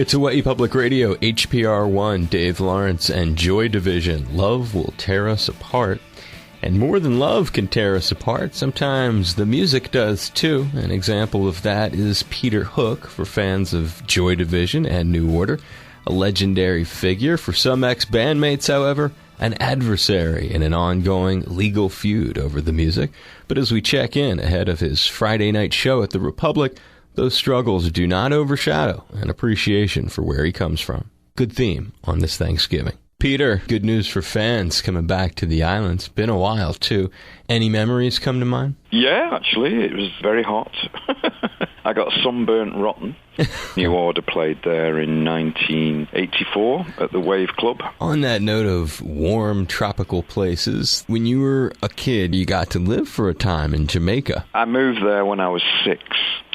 It's Hawaii Public Radio, HPR1, Dave Lawrence, and Joy Division. Love will tear us apart. And more than love can tear us apart, sometimes the music does too. An example of that is Peter Hook for fans of Joy Division and New Order. A legendary figure for some ex-bandmates, however, an adversary in an ongoing legal feud over the music. But as we check in ahead of his Friday night show at the Republic, those struggles do not overshadow an appreciation for where he comes from. Good theme on this Thanksgiving. Peter, good news for fans coming back to the islands. Been a while, too. Any memories come to mind? Yeah, actually, it was very hot. I got sunburnt rotten. New Order played there in 1984 at the Wave Club. On that note of warm, tropical places, when you were a kid, you got to live for a time in Jamaica. I moved there when I was 6.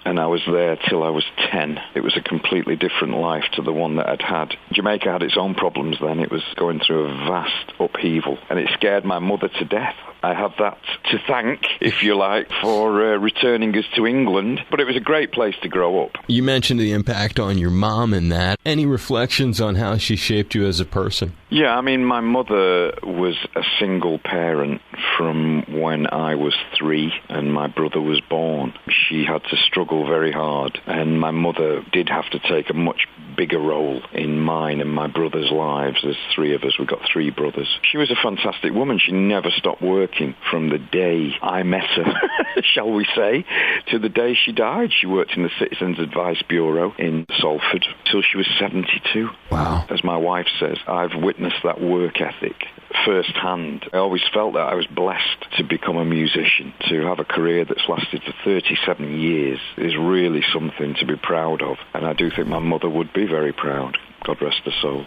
And I was there till I was 10. It was a completely different life to the one that I'd had. Jamaica had its own problems then. It was going through a vast upheaval, and it scared my mother to death. I have that to thank, if you like, for returning us to England. But it was a great place to grow up. You mentioned the impact on your mom in that. Any reflections on how she shaped you as a person? Yeah, I mean, my mother was a single parent from when I was 3 and my brother was born. She had to struggle very hard, and my mother did have to take a much bigger role in mine and my brother's lives. There's 3 of us. We've got 3 brothers. She was a fantastic woman. She never stopped working from the day I met her, shall we say, to the day she died. She worked in the Citizens Advice Bureau in Salford till she was 72. Wow. As my wife says, I've witnessed that work ethic firsthand. I always felt that I was blessed to become a musician. To have a career that's lasted for 37 years is really something to be proud of. And I do think my mother would be very proud. God rest her soul.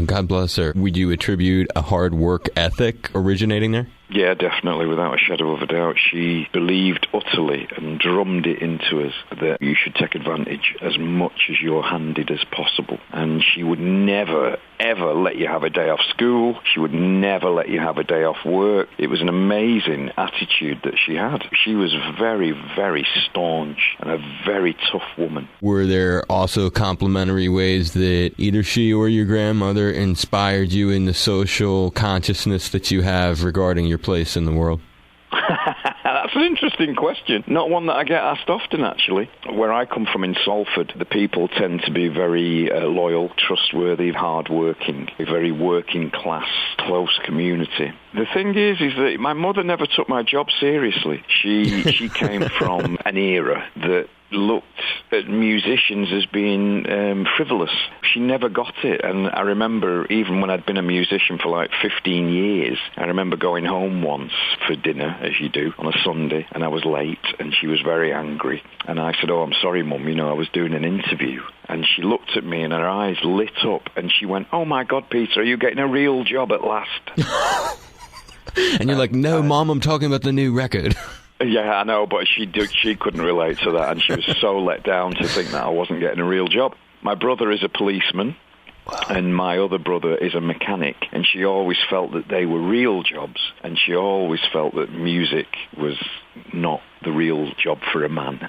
God bless her. Would you attribute a hard work ethic originating there? Yeah, definitely, without a shadow of a doubt. She believed utterly and drummed it into us that you should take advantage as much as you're handed as possible. And she would never, ever let you have a day off school. She would never let you have a day off work. It was an amazing attitude that she had. She was very, very staunch and a very tough woman. Were there also complementary ways that either she or your grandmother inspired you in the social consciousness that you have regarding your place in the world? That's an interesting question. Not one that I get asked often, actually. Where I come from in Salford, the people tend to be very loyal, trustworthy, hard-working, a very working-class, close community. The thing is that my mother never took my job seriously. She came from an era that looked at musicians as being frivolous. She never got it. And I remember, even when I'd been a musician for like 15 years, I remember going home once for dinner, as you do, on a Sunday, and I was late, and she was very angry. And I said, "Oh, I'm sorry, Mum, I was doing an interview." And she looked at me, and her eyes lit up, and she went, "Oh my God, Peter, are you getting a real job at last?" And you're like, "No, Mom, I'm talking about the new record." Yeah, I know, but she couldn't relate to that, and she was so let down to think that I wasn't getting a real job. My brother is a policeman, and my other brother is a mechanic, and she always felt that they were real jobs, and she always felt that music was not the real job for a man.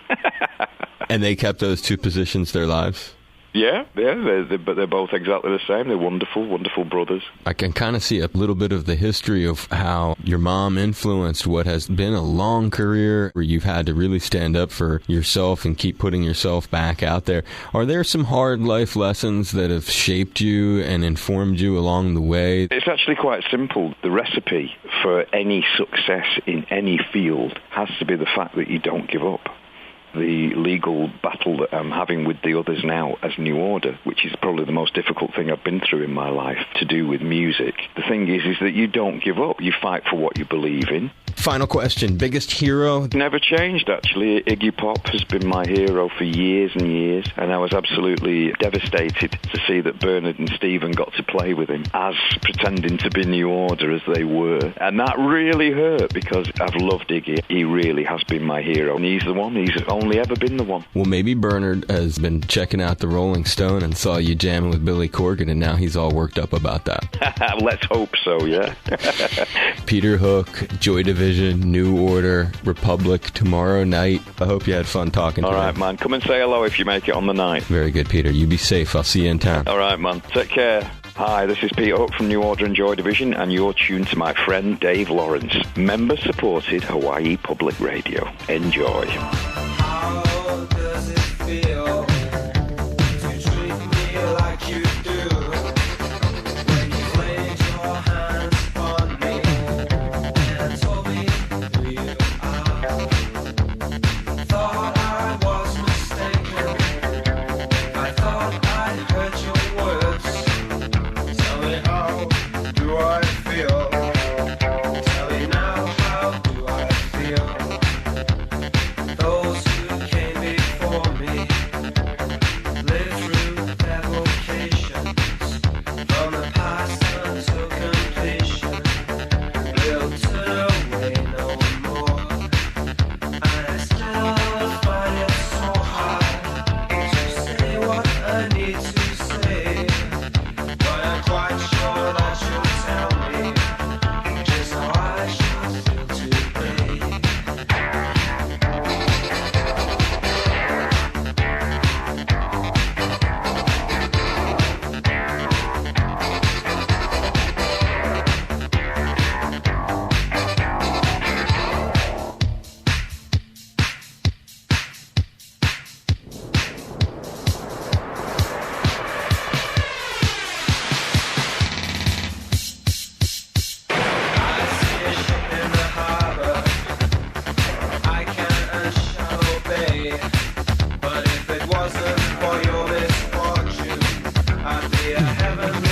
And they kept those 2 positions their lives? Yeah, but they're both exactly the same. They're wonderful, wonderful brothers. I can kind of see a little bit of the history of how your mom influenced what has been a long career where you've had to really stand up for yourself and keep putting yourself back out there. Are there some hard life lessons that have shaped you and informed you along the way? It's actually quite simple. The recipe for any success in any field has to be the fact that you don't give up. The legal battle that I'm having with the others now as New Order, which is probably the most difficult thing I've been through in my life to do with music. The thing is that you don't give up. You fight for what you believe in. Final question. Biggest hero? Never changed, actually. Iggy Pop has been my hero for years and years, and I was absolutely devastated to see that Bernard and Stephen got to play with him as pretending to be New Order as they were. And that really hurt because I've loved Iggy. He really has been my hero, and he's the one. He's only ever been the one. Well, maybe Bernard has been checking out the Rolling Stone and saw you jamming with Billy Corgan, and now he's all worked up about that. Let's hope so, yeah. Peter Hook, Joy Division, New Order, Republic, tomorrow night. I hope you had fun talking to me. All right, man. Come and say hello if you make it on the night. Very good, Peter. You be safe. I'll see you in town. All right, man. Take care. Hi, this is Peter Hook from New Order and Joy Division, and you're tuned to my friend Dave Lawrence, member-supported Hawaii Public Radio. Enjoy. How does it feel to treat me like you do? When you laid your hands on me and told me who you are. Thought I was mistaken. I thought I heard your words. Tell me, how do I feel? Tell me now, how do I feel? Those who came before me lived through their vocations, from the past until completion. We'll turn away no more, and I still find it so hard to say what I need to say. But I'm quite sure that you'll tell me just how I should feel today. I see a ship in the harbor. I can and shall obey. But if it wasn't for your misfortune, I'd be a heavenly